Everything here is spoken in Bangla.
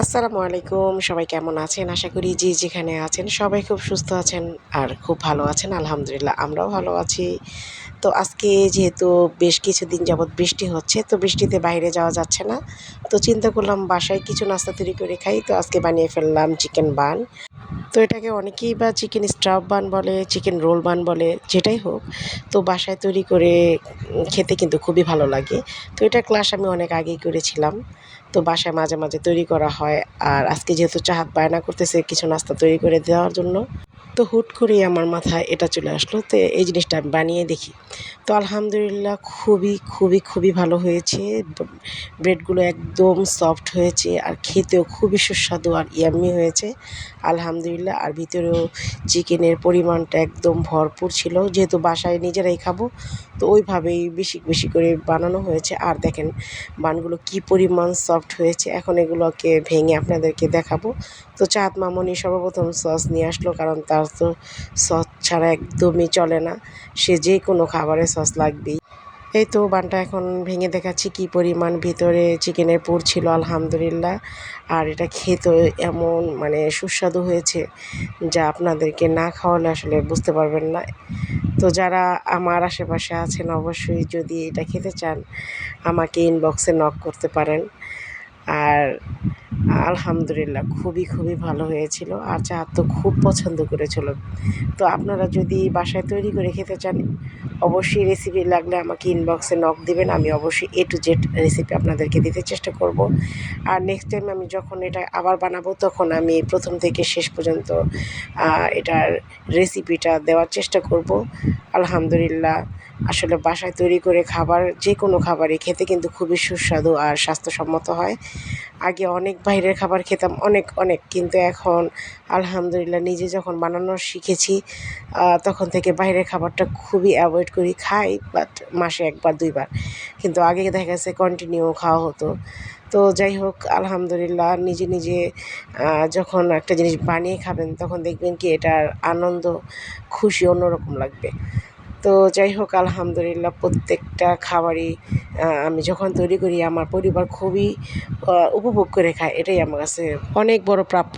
আসসালামু আলাইকুম। সবাই কেমন আছেন? আশা করি যে যেখানে আছেন সবাই খুব সুস্থ আছেন আর খুব ভালো আছেন। আলহামদুলিল্লাহ আমরাও ভালো আছি। তো আজকে যেহেতু বেশ কিছুদিন যাবৎ বৃষ্টি হচ্ছে, তো বৃষ্টিতে বাইরে যাওয়া যাচ্ছে না। তো চিন্তা করলাম বাসায় কিছু নাস্তা তৈরি করে খাই। তো আজকে বানিয়ে ফেললাম চিকেন বান। তো এটাকে অনেকেই বা চিকেন স্টাফ বান বলে, চিকেন রোল বান বলে, যেটাই হোক। তো বাসায় তৈরি করে খেতে কিন্তু খুবই ভালো লাগে। তো এটার ক্লাস আমি অনেক আগেই করেছিলাম। তো বাসায় মাঝে, মাঝে তৈরি করা হয়। আর আজকে যেহেতু চাহাত বায়না করতেছে কিছু নাস্তা তৈরি করে দেওয়ার জন্য, তো হুট করেই আমার মাথায় এটা চলে আসলো। তো এই জিনিসটা আমি বানিয়ে দেখি। তো আলহামদুলিল্লাহ খুবই ভালো হয়েছে। ব্রেডগুলো একদম সফট হয়েছে আর খেতেও খুবই সুস্বাদু আর ইয়াম্মি হয়েছে। আলহামদুলিল্লাহ। আর ভিতরেও চিকেনের পরিমাণটা একদম ভরপুর ছিল। যেহেতু বাসায় নিজেরাই খাবো, তো ওইভাবেই বেশি করে বানানো হয়েছে। আর দেখেন বানগুলো কি পরিমাণ সফট হয়েছে। এখন এগুলোকে ভেঙে আপনাদেরকে দেখাবো। তো চাঁদ মামনি সর্বপ্রথম সস নিয়ে আসলো, কারণ তার তো সস ছাড়া একদমই চলে না। সে যে কোনো খাবারে সস লাগবেই। এই তো বানটা এখন ভেঙে দেখাচ্ছি কি পরিমাণ ভিতরে চিকেনের পুর ছিল আলহামদুলিল্লাহ। আর এটা খেতেও এমন মানে সুস্বাদু হয়েছে, যা আপনাদেরকে না খাওয়ালে আসলে বুঝতে পারবেন না। তো যারা আমার আশেপাশে আছেন অবশ্যই যদি এটা খেতে চান আমাকে ইনবক্সে নক করতে পারেন। আর আলহামদুলিল্লাহ খুবই ভালো হয়েছিল। আর চাহাত তো খুব পছন্দ করেছিল। তো আপনারা যদি বাসায় তৈরি করে খেতে চান অবশ্যই রেসিপি লাগলে আমাকে ইনবক্সে নক দিবেন। আমি অবশ্যই A to Z রেসিপি আপনাদেরকে দিতে চেষ্টা করব। আর নেক্সট টাইম আমি যখন এটা আবার বানাবো তখন আমি প্রথম থেকে শেষ পর্যন্ত এটার রেসিপিটা দেওয়ার চেষ্টা করব। আলহামদুলিল্লাহ আসলে বাসায় তৈরি করে খাবার যে কোনো খাবারই খেতে কিন্তু খুবই সুস্বাদু আর স্বাস্থ্যসম্মত হয়। আগে অনেক বাইরের খাবার খেতাম অনেক, কিন্তু এখন আলহামদুলিল্লাহ নিজে যখন বানানো শিখেছি তখন থেকে বাইরের খাবারটা খুবই অ্যাভয়েড করি। খাই বাট মাসে ১ বার ২ বার। কিন্তু আগে দেখা গেছে কন্টিনিউ খাওয়া হতো। তো যাই হোক আলহামদুলিল্লাহ নিজে যখন একটা জিনিস বানিয়ে খাবেন তখন দেখবেন কি এটার আনন্দ, খুশি অন্যরকম লাগবে। তো যাই হোক আলহামদুলিল্লাহ প্রত্যেকটা খাবারই আমি যখন তৈরি করি আমার পরিবার খুবই উপভোগ করে খায়। এটাই আমার কাছে অনেক বড় প্রাপ্য।